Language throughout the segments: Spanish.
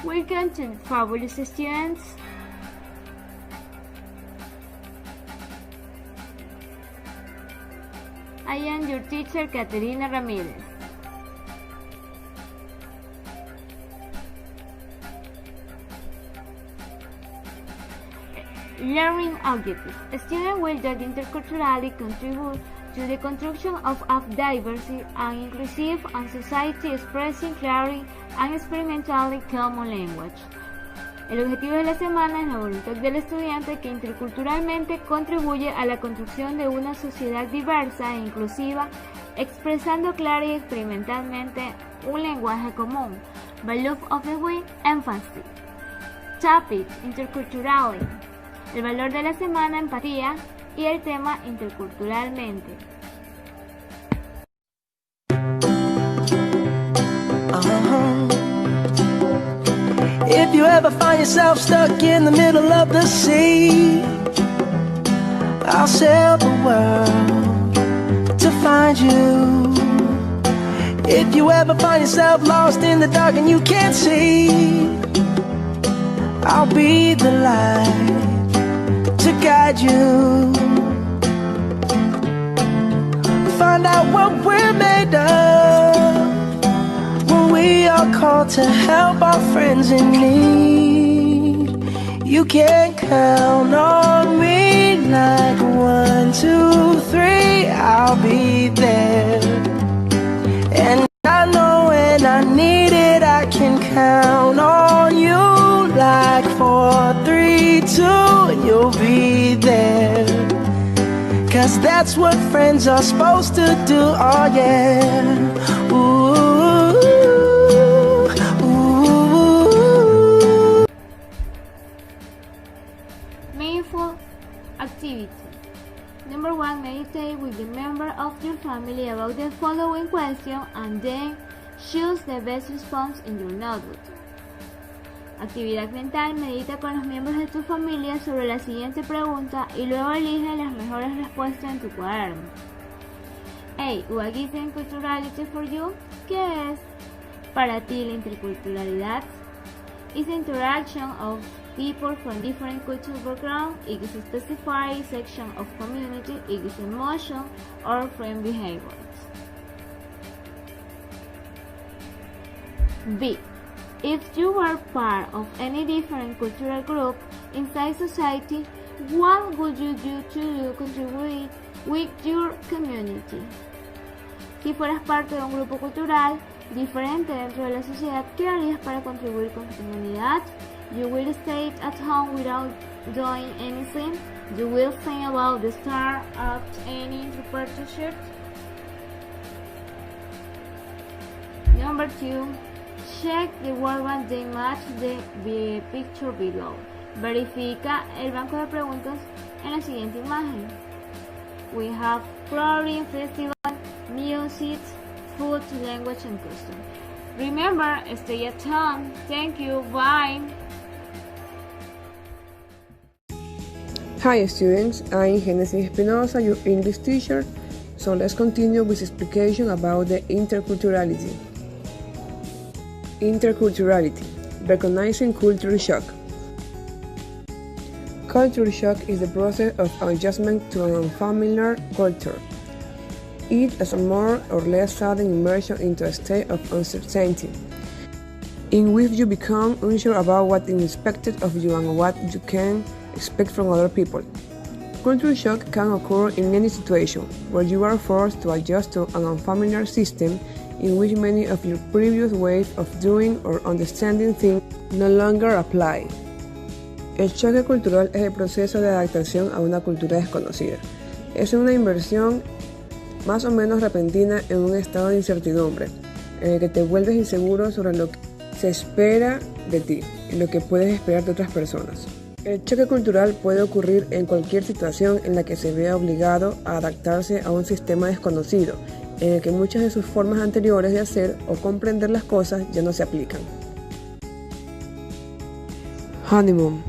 Welcome to fabulous students. I am your teacher, Caterina Ramirez. Learning objectives. Students will that interculturally contribute to the construction of a diverse and inclusive and society expressing clearly and experimentally common language. El objetivo de la semana es la voluntad del estudiante que interculturalmente contribuye a la construcción de una sociedad diversa e inclusiva, expresando clara y experimentalmente un lenguaje común. Value of the week, emphasis. Topic, interculturally. El valor de la semana, empatía, y el tema, interculturalmente. If you ever find yourself stuck in the middle of the sea, I'll sail the world to find you. If you ever find yourself lost in the dark and you can't see, I'll be the light to guide you. Find out what we're made of when we are called to help our friends in need. You can count on me like 1, 2, 3, I'll be there. And I know when I need it, I can count on you like 4, 3, 2, and you'll be there. 'Cause that's what friends are supposed to do, oh yeah. Ooh, ooh. Meaningful activity. Number 1, meditate with the member of your family about the following question and then choose the best response in your notebook. Actividad mental, medita con los miembros de tu familia sobre la siguiente pregunta y luego elige las mejores respuestas en tu cuaderno. Hey, what is interculturality for you? ¿Qué es para ti la interculturalidad? Is the interaction of people from different cultural backgrounds, it is a specified section of community, it is emotion or friend behaviors. B. If you were part of any different cultural group inside society, what would you do to contribute with your community? Si fueras parte de un grupo cultural diferente dentro de la sociedad, ¿qué harías para contribuir con tu comunidad? You will stay at home without doing anything. You will think about the start of any partnership. Number 2. Check the word when they match the picture below. Verifica el banco de preguntas en la siguiente imagen. We have clothing, festival, music, food, language, and custom. Remember, stay at home. Thank you. Bye. Hi students, I'm Genesis Espinosa, your English teacher. So let's continue with explication about the interculturality. Interculturality, recognizing culture shock. Culture shock is the process of adjustment to an unfamiliar culture. It is a more or less sudden immersion into a state of uncertainty, in which you become unsure about what is expected of you and what you can expect from other people. Culture shock can occur in any situation where you are forced to adjust to an unfamiliar system in which many of your previous ways of doing or understanding things no longer apply. El choque cultural es el proceso de adaptación a una cultura desconocida. Es una inversión más o menos repentina en un estado de incertidumbre, en el que te vuelves inseguro sobre lo que se espera de ti y lo que puedes esperar de otras personas. El choque cultural puede ocurrir en cualquier situación en la que se vea obligado a adaptarse a un sistema desconocido, en el que muchas de sus formas anteriores de hacer o comprender las cosas ya no se aplican. Honeymoon.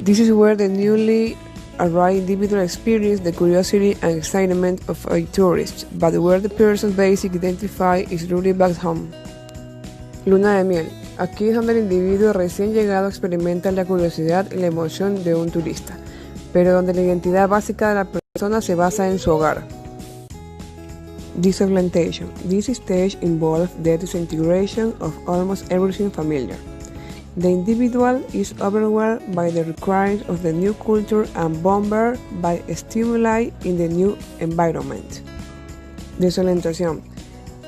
This is where the newly arrived individual experience the curiosity and excitement of a tourist, but where the person's basic identity is really back home. Luna de miel. Aquí es donde el individuo recién llegado experimenta la curiosidad y la emoción de un turista, pero donde la identidad básica de la persona se basa en su hogar. Disorientation. This stage involves the disintegration of almost everything familiar. The individual is overwhelmed by the requirements of the new culture and bombarded by stimuli in the new environment. Desorientación.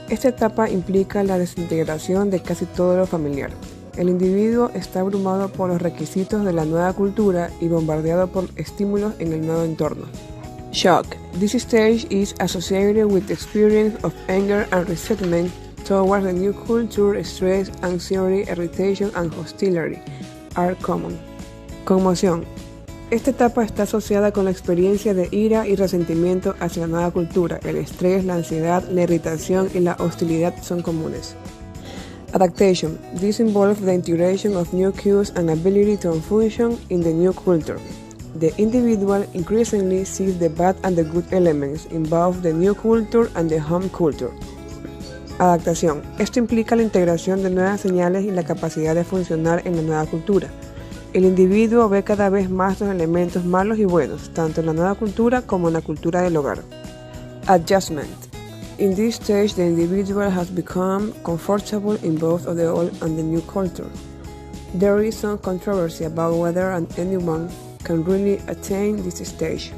Esta etapa implica la desintegración de casi todo lo familiar. El individuo está abrumado por los requisitos de la nueva cultura y bombardeado por estímulos en el nuevo entorno. Shock. This stage is associated with the experience of anger and resentment towards the new culture. Stress, anxiety, irritation, and hostility are common. Conmoción. Esta etapa está asociada con la experiencia de ira y resentimiento hacia la nueva cultura. El estrés, la ansiedad, la irritación y la hostilidad son comunes. Adaptation. This involves the integration of new cues and ability to function in the new culture. The individual increasingly sees the bad and the good elements in both the new culture and the home culture. Adaptación. Esto implica la integración de nuevas señales y la capacidad de funcionar en la nueva cultura. El individuo ve cada vez más los elementos malos y buenos, tanto en la nueva cultura como en la cultura del hogar. Adjustment. In this stage, the individual has become comfortable in both of the old and the new culture. There is some controversy about whether anyone can really attain this stage.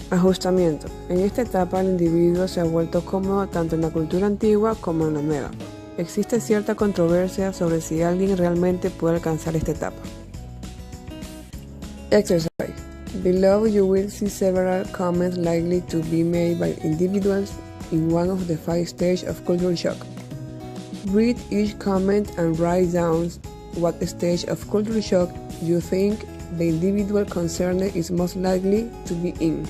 Ajustamiento. En esta etapa el individuo se ha vuelto cómodo tanto en la cultura antigua como en la nueva. Existe cierta controversia sobre si alguien realmente puede alcanzar esta etapa. Exercise. Below you will see several comments likely to be made by individuals in one of the 5 stages of culture shock. Read each comment and write down what stage of culture shock you think the individual concerned is most likely to be in.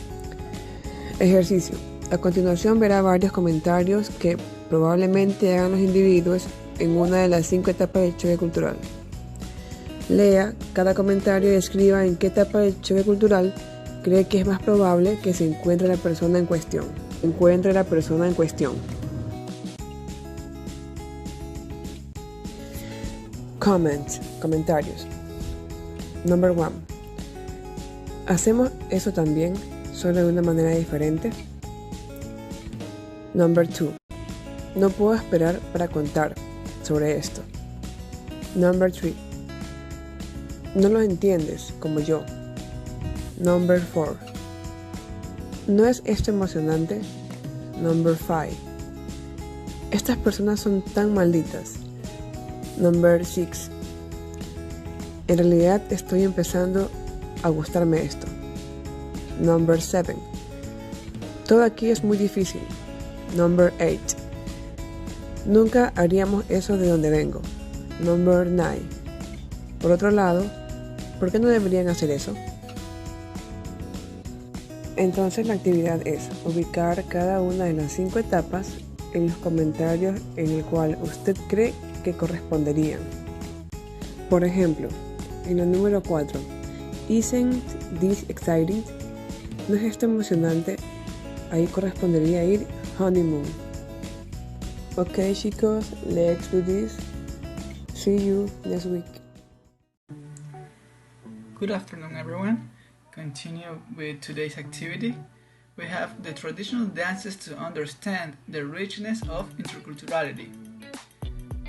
Ejercicio. A continuación verá varios comentarios que probablemente hagan los individuos en una de las 5 etapas del choque cultural. Lea cada comentario y escriba en qué etapa del choque cultural cree que es más probable que se encuentre la persona en cuestión. Comentarios. Number 1. ¿Hacemos eso también, solo de una manera diferente? Number 2. No puedo esperar para contar sobre esto. Number 3. No lo entiendes como yo. Number 4. ¿No es esto emocionante? Number 5. Estas personas son tan malditas. Number 6. En realidad estoy empezando a gustarme esto. Number 7. Todo aquí es muy difícil. Number 8. Nunca haríamos eso de donde vengo. Number 9. Por otro lado, ¿por qué no deberían hacer eso? Entonces la actividad es ubicar cada una de las 5 etapas en los comentarios en el cual usted cree que corresponderían. Por ejemplo, en la número 4, ¿Isn't this exciting? ¿No es esto emocionante? Ahí correspondería ir honeymoon. Ok chicos, let's do this. See you next week. Good afternoon everyone. Continue with today's activity. We have the traditional dances to understand the richness of interculturality.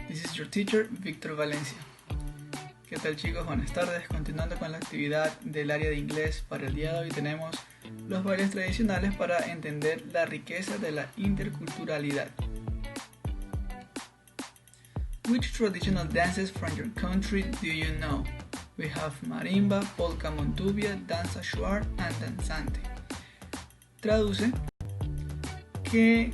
This is your teacher, Víctor Valencia. ¿Qué tal chicos? Buenas tardes. Continuando con la actividad del área de inglés, para el día de hoy tenemos los bailes tradicionales para entender la riqueza de la interculturalidad. Which traditional dances from your country do you know? We have marimba, polka montubia, danza shuar and danzante. Traduce,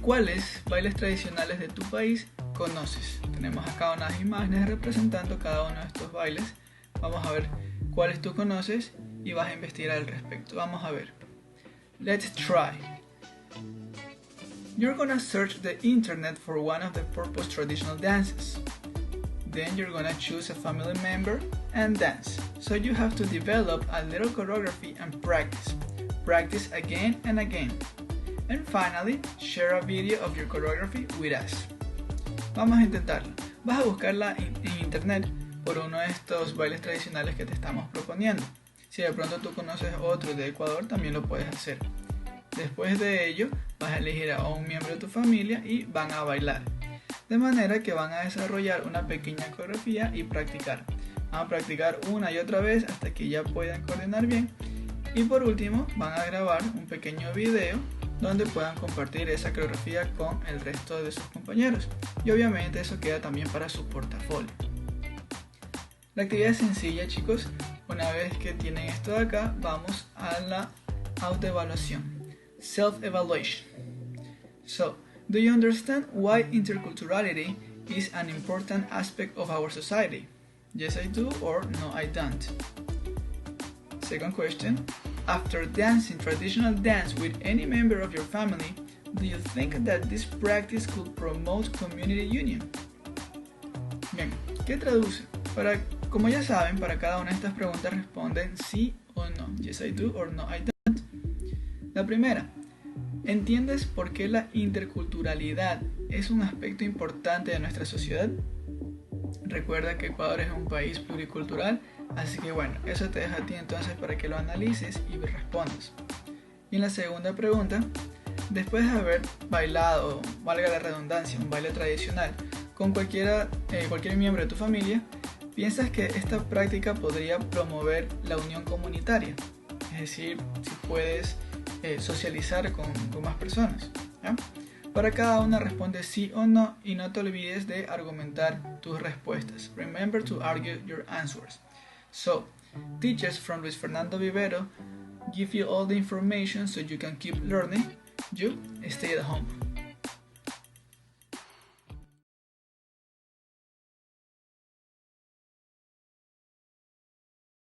¿cuáles bailes tradicionales de tu país conoces? Tenemos acá unas imágenes representando cada uno de estos bailes. Vamos a ver cuáles tú conoces y vas a investigar al respecto. Vamos a ver. Let's try. You're gonna search the internet for one of the purpose traditional dances. Then you're gonna choose a family member and dance. So you have to develop a little choreography and practice. Practice again and again. And finally, share a video of your choreography with us. Vamos a intentarlo. Vas a buscarla en internet por uno de estos bailes tradicionales que te estamos proponiendo. Si de pronto tú conoces otro de Ecuador, también lo puedes hacer. Después de ello, vas a elegir a un miembro de tu familia y van a bailar. De manera que van a desarrollar una pequeña coreografía y practicar. Van a practicar una y otra vez hasta que ya puedan coordinar bien. Y por último, van a grabar un pequeño video donde puedan compartir esa coreografía con el resto de sus compañeros. Y obviamente eso queda también para su portafolio. La actividad es sencilla, chicos. Una vez que tienen esto de acá, vamos a la autoevaluación. Self-evaluation. So, do you understand why interculturality is an important aspect of our society? Yes, I do, or no, I don't. Second question. After dancing traditional dance with any member of your family, do you think that this practice could promote community union? Bien, ¿qué traduce? Como ya saben, para cada una de estas preguntas responden sí o no. Yes, I do, or no, I don't. La primera, ¿entiendes por qué la interculturalidad es un aspecto importante de nuestra sociedad? Recuerda que Ecuador es un país pluricultural, así que bueno, eso te deja a ti entonces para que lo analices y respondas. Y en la segunda pregunta, después de haber bailado, valga la redundancia, un baile tradicional con cualquier miembro de tu familia, ¿piensas que esta práctica podría promover la unión comunitaria? Es decir, si puedes socializar con más personas, ¿ya? Para cada una responde sí o no y no te olvides de argumentar tus respuestas. Remember to argue your answers. So, teachers from Luis Fernando Vivero give you all the information so you can keep learning. You stay at home.